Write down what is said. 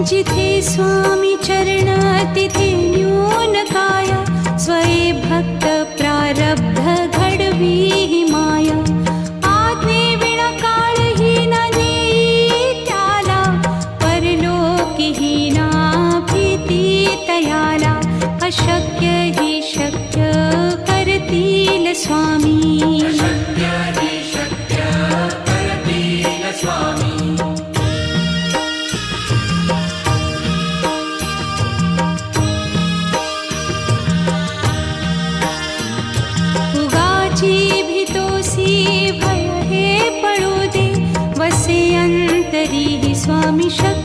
जिथे स्वामी चरण तिथे न्यून काया, स्वये भक्त प्रारब्ध घडवी ही माया. आज्ञे विना काळही न नेई त्याला, परलोकीही ना भीती तयाला. अशक्य ही शक्य करतील स्वामी, अशक्य हि शक्य करतील स्वामी. उगाची भीतोसी भय हे पळू दे, वसे अंतरी ही स्वामी शक्ती.